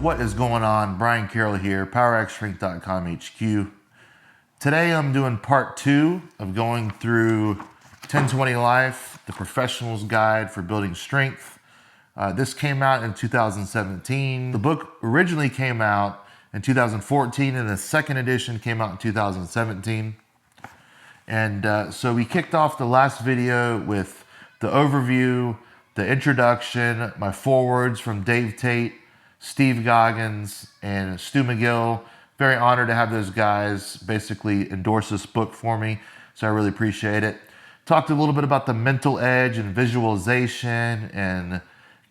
What is going on? Brian Carroll here, powerxstrength.com HQ. Today I'm doing part 2 of going through 1020 Life, the professional's guide for building strength. This came out in 2017. The book originally came out in 2014 and the second edition came out in 2017. And so we kicked off the last video with the overview, the introduction, my forewords from Dave Tate, Steve Goggins, and Stu McGill. Very honored to have those guys basically endorse this book for me, so I really appreciate it. Talked a little bit about the mental edge and visualization and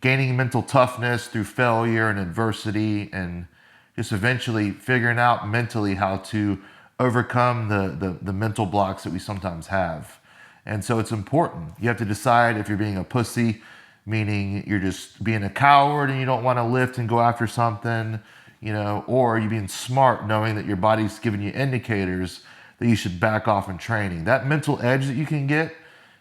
gaining mental toughness through failure and adversity, and just eventually figuring out mentally how to overcome the mental blocks that we sometimes have. And so it's important. You have to decide if you're being a pussy, meaning you're just being a coward and you don't want to lift and go after something, you know, or you're being smart knowing that your body's giving you indicators that you should back off in training. That mental edge that you can get,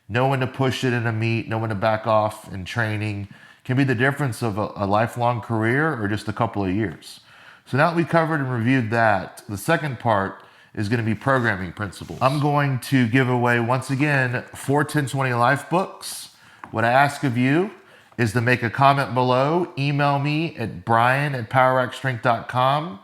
know when to push it in a meet, know when to back off in training, can be the difference of a lifelong career or just a couple of years. So now that we covered and reviewed that, the second part is going to be programming principles. I'm going to give away, once again, 4 1020 Life books. What I ask of you is to make a comment below, email me at brian@powerxstrength.com.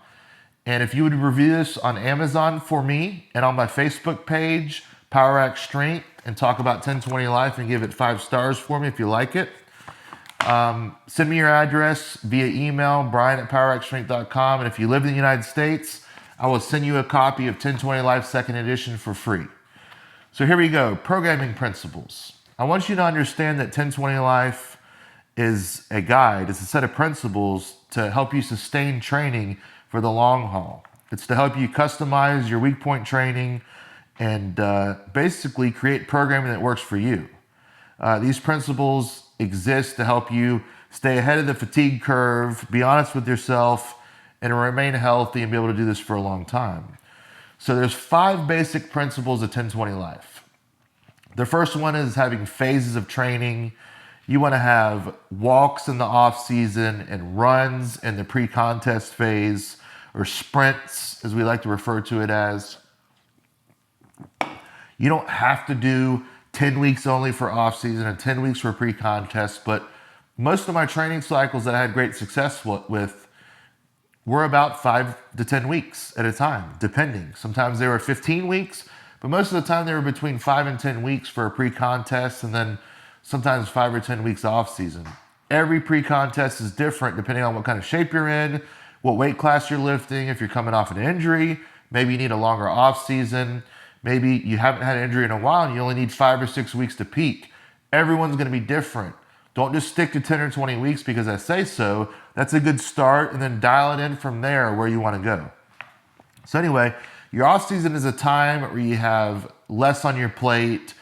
And if you would review this on Amazon for me and on my Facebook page, PowerX Strength, and talk about 1020 Life and give it 5 stars for me if you like it. Send me your address via email, brian@powerxstrength.com. And if you live in the United States, I will send you a copy of 1020 Life second edition for free. So here we go, programming principles. I want you to understand that 1020 Life is a guide. It's a set of principles to help you sustain training for the long haul. It's to help you customize your weak point training and basically create programming that works for you. These principles exist to help you stay ahead of the fatigue curve, be honest with yourself, and remain healthy and be able to do this for a long time. So there's 5 basic principles of 1020 Life. The first one is having phases of training. You want to have walks in the off season and runs in the pre-contest phase, or sprints as we like to refer to it as. You don't have to do 10 weeks only for off season and 10 weeks for pre-contest, but most of my training cycles that I had great success with were about 5 to 10 weeks at a time, depending. Sometimes they were 15 weeks, but most of the time they were between 5 and 10 weeks for a pre-contest, and then sometimes 5 or 10 weeks off season. Every pre-contest is different depending on what kind of shape you're in, what weight class you're lifting, if you're coming off an injury, maybe you need a longer off season, maybe you haven't had an injury in a while and you only need 5 or 6 weeks to peak. Everyone's gonna be different. Don't just stick to 10 or 20 weeks because I say so. That's a good start, and then dial it in from there where you wanna go. So anyway, your off season is a time where you have less on your plate,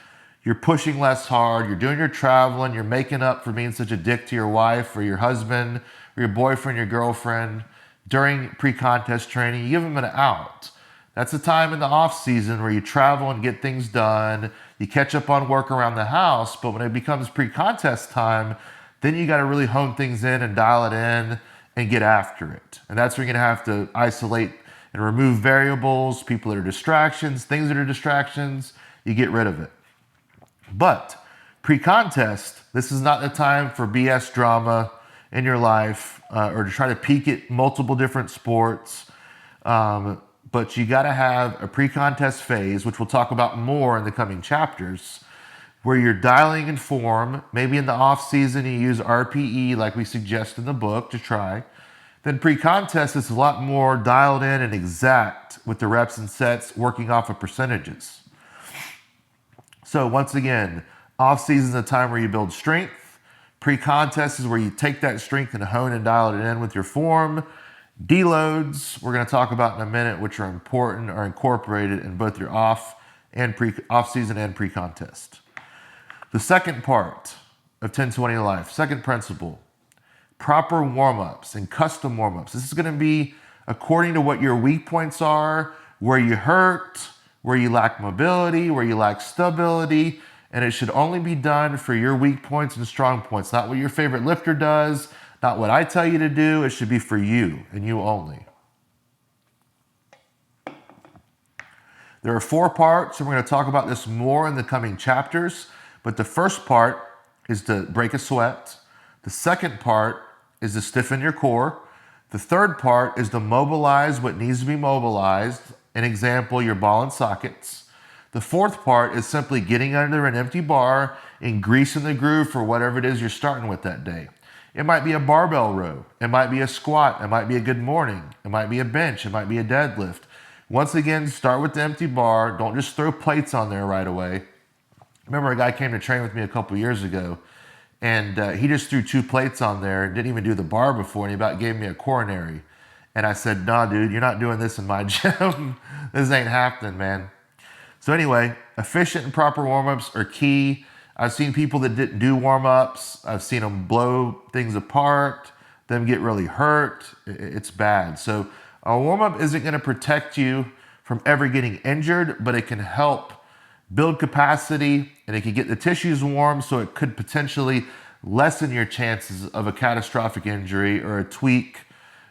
you're pushing less hard, you're doing your traveling, you're making up for being such a dick to your wife or your husband or your boyfriend, your girlfriend. During pre-contest training, you give them an out. That's the time in the off season where you travel and get things done, you catch up on work around the house, but when it becomes pre-contest time, then you gotta really hone things in and dial it in and get after it. And that's where you're gonna have to isolate and remove variables, people that are distractions, things that are distractions, you get rid of it. But pre-contest, this is not the time for BS drama in your life or to try to peak at multiple different sports. But you gotta have a pre-contest phase, which we'll talk about more in the coming chapters, where you're dialing in form. Maybe in the off season, you use RPE like we suggest in the book to try. Then pre-contest is a lot more dialed in and exact with the reps and sets, working off of percentages. So once again, off-season is a time where you build strength. Pre-contest is where you take that strength and hone and dial it in with your form. Deloads, we're going to talk about in a minute, which are important, are incorporated in both your off-season and pre-contest. The second part of 1020 Life, second principle, proper warm-ups and custom warm-ups. This is going to be according to what your weak points are, where you hurt, where you lack mobility, where you lack stability, and it should only be done for your weak points and strong points, not what your favorite lifter does, not what I tell you to do. It should be for you and you only. There are 4 parts, and we're going to talk about this more in the coming chapters. But the first part is to break a sweat. The second part is to stiffen your core. The third part is to mobilize what needs to be mobilized. An example, your ball and sockets. The fourth part is simply getting under an empty bar and greasing the groove for whatever it is you're starting with that day. It might be a barbell row. It might be a squat. It might be a good morning. It might be a bench. It might be a deadlift. Once again, start with the empty bar. Don't just throw plates on there right away. I remember a guy came to train with me a couple years ago, and he just threw 2 plates on there and didn't even do the bar before, and he about gave me a coronary. And I said, nah, dude, you're not doing this in my gym. This ain't happening, man. So anyway, efficient and proper warm-ups are key. I've seen people that didn't do warm-ups. I've seen them blow things apart, them get really hurt. It's bad. So a warm-up isn't going to protect you from ever getting injured, but it can help build capacity, and it can get the tissues warm, so it could potentially lessen your chances of a catastrophic injury or a tweak.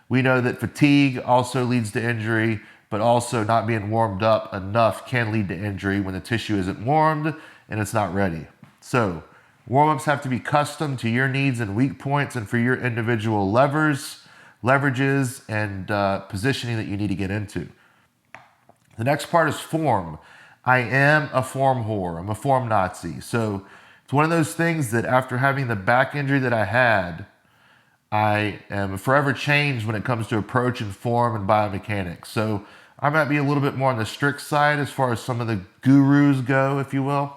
We know that fatigue also leads to injury, but also not being warmed up enough can lead to injury when the tissue isn't warmed and it's not ready. So warm-ups have to be custom to your needs and weak points and for your individual leverages, and positioning that you need to get into. The next part is form. I am a form whore. I'm a form Nazi. So it's one of those things that after having the back injury that I had, I am forever changed when it comes to approach and form and biomechanics. So I might be a little bit more on the strict side as far as some of the gurus go, if you will.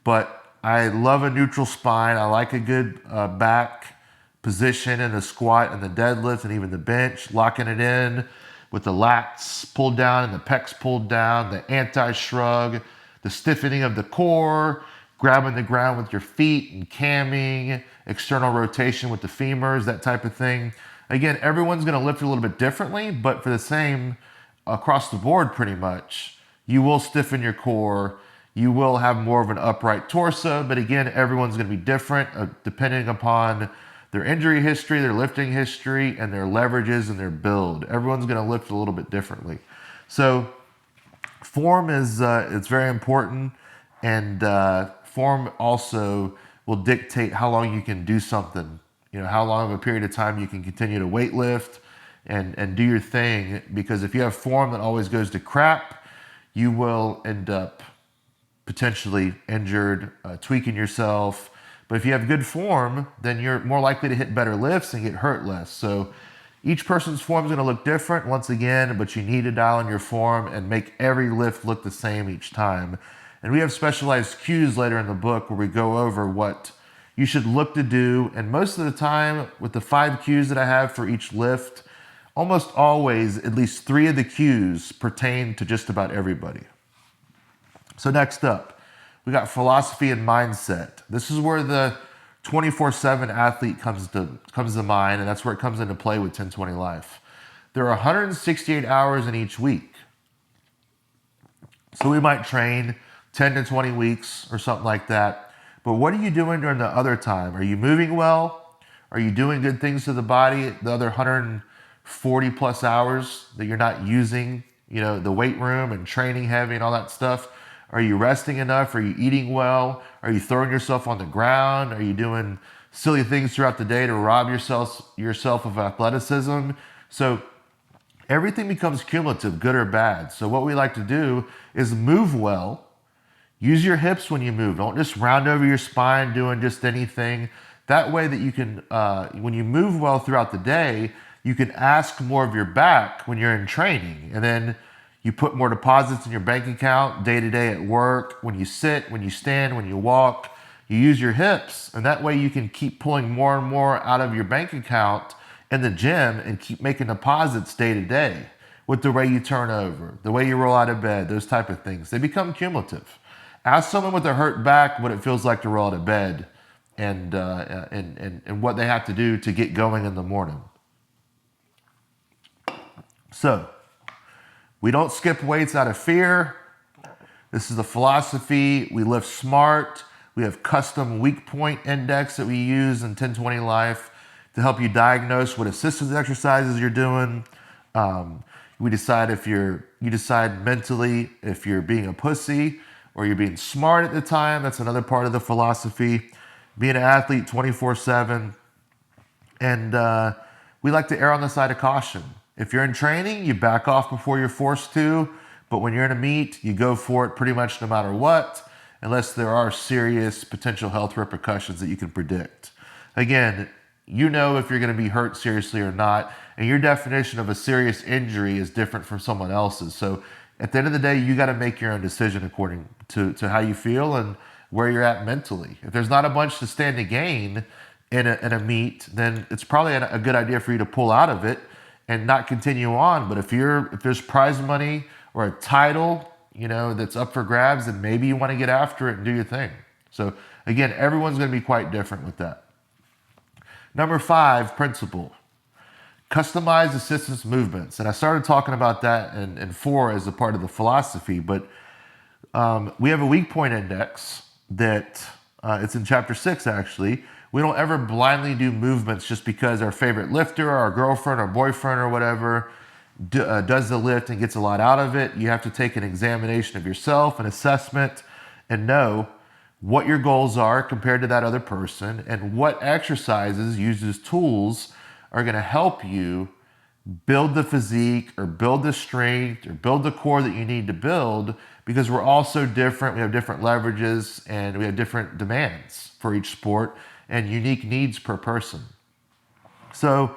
But I love a neutral spine. I like a good back position in the squat and the deadlift and even the bench, locking it in with the lats pulled down and the pecs pulled down, the anti-shrug, the stiffening of the core, grabbing the ground with your feet and camming, external rotation with the femurs, that type of thing. Again, everyone's going to lift a little bit differently, but for the same across the board pretty much, you will stiffen your core. You will have more of an upright torso, but again, everyone's going to be different depending upon their injury history, their lifting history, and their leverages and their build. Everyone's going to lift a little bit differently. So form is it's very important, and form also will dictate how long you can do something. You know, how long of a period of time you can continue to weight lift and do your thing. Because if you have form that always goes to crap, you will end up potentially injured, tweaking yourself. But if you have good form, then you're more likely to hit better lifts and get hurt less. So each person's form is going to look different once again, but you need to dial in your form and make every lift look the same each time. And we have specialized cues later in the book where we go over what you should look to do. And most of the time with the 5 cues that I have for each lift, almost always at least 3 of the cues pertain to just about everybody. So next up, we got philosophy and mindset. This is where the 24/7 athlete comes to mind, and that's where it comes into play with 1020 Life. There are 168 hours in each week. So we might train 10 to 20 weeks or something like that. But what are you doing during the other time? Are you moving well? Are you doing good things to the body the other 140 plus hours that you're not using, you know, the weight room and training heavy and all that stuff? Are you resting enough? Are you eating well? Are you throwing yourself on the ground? Are you doing silly things throughout the day to rob yourself of athleticism? So everything becomes cumulative, good or bad. So what we like to do is move well. Use your hips when you move. Don't just round over your spine doing just anything. That way that you can, when you move well throughout the day, you can ask more of your back when you're in training. And then you put more deposits in your bank account day to day at work, when you sit, when you stand, when you walk. You use your hips, and that way you can keep pulling more and more out of your bank account in the gym and keep making deposits day to day with the way you turn over, the way you roll out of bed, those type of things. They become cumulative. Ask someone with a hurt back what it feels like to roll out of bed and what they have to do to get going in the morning. So, we don't skip weights out of fear. This is the philosophy. We lift smart. We have custom weak point index that we use in 1020 Life to help you diagnose what assistance exercises you're doing. We decide you decide mentally if you're being a pussy or you're being smart at the time. That's another part of the philosophy. Being an athlete 24/7. And we like to err on the side of caution. If you're in training, you back off before you're forced to. But when you're in a meet, you go for it pretty much no matter what, unless there are serious potential health repercussions that you can predict. Again, you know if you're going to be hurt seriously or not, and your definition of a serious injury is different from someone else's. So at the end of the day, you got to make your own decision according to how you feel and where you're at mentally. If there's not a bunch to stand to gain in a meet, then it's probably a good idea for you to pull out of it and not continue on. But if there's prize money or a title, that's up for grabs, then maybe you want to get after it and do your thing. So again, everyone's going to be quite different with that. Number 5 principle, customize assistance movements. And I started talking about that in 4 as a part of the philosophy, but we have a weak point index that it's in chapter 6 actually. We don't ever blindly do movements just because our favorite lifter, our girlfriend or boyfriend or whatever does the lift and gets a lot out of it. You have to take an examination of yourself, an assessment, and know what your goals are compared to that other person and what exercises used as tools are going to help you build the physique or build the strength or build the core that you need to build, because we're all so different. We have different leverages and we have different demands for each sport and unique needs per person. So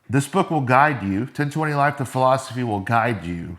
this book will guide you. 1020 Life, the philosophy will guide you.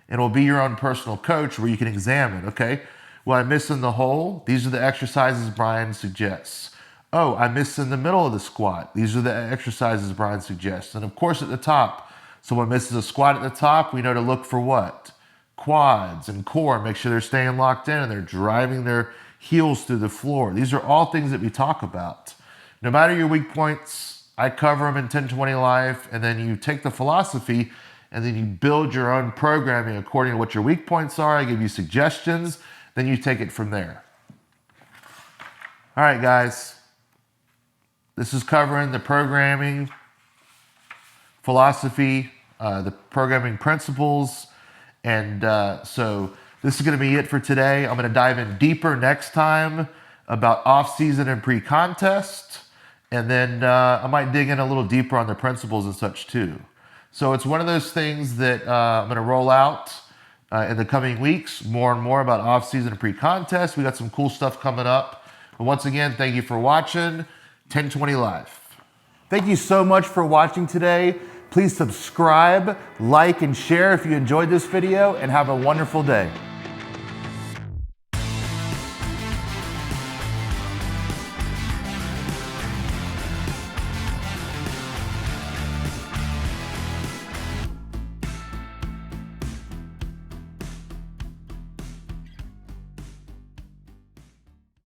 It will be your own personal coach where you can examine, okay, well, I missed in the hole. These are the exercises Brian suggests. Oh, I missed in the middle of the squat. These are the exercises Brian suggests. And of course at the top, someone misses a squat at the top, we know to look for what? Quads and core, make sure they're staying locked in and they're driving their heels through the floor. These are all things that we talk about. No matter your weak points, I cover them in 1020 Life, and then you take the philosophy and then you build your own programming according to what your weak points are. I give you suggestions, then you take it from there. All right, guys. This is covering the programming philosophy, the programming principles, and so this is going to be it for today. I'm going to dive in deeper next time about off-season and pre-contest, and then I might dig in a little deeper on the principles and such too. So it's one of those things that I'm going to roll out in the coming weeks, more and more about off-season and pre-contest. We got some cool stuff coming up. But once again, thank you for watching 1020 Life. Thank you so much for watching today. Please subscribe, like, and share if you enjoyed this video, and have a wonderful day.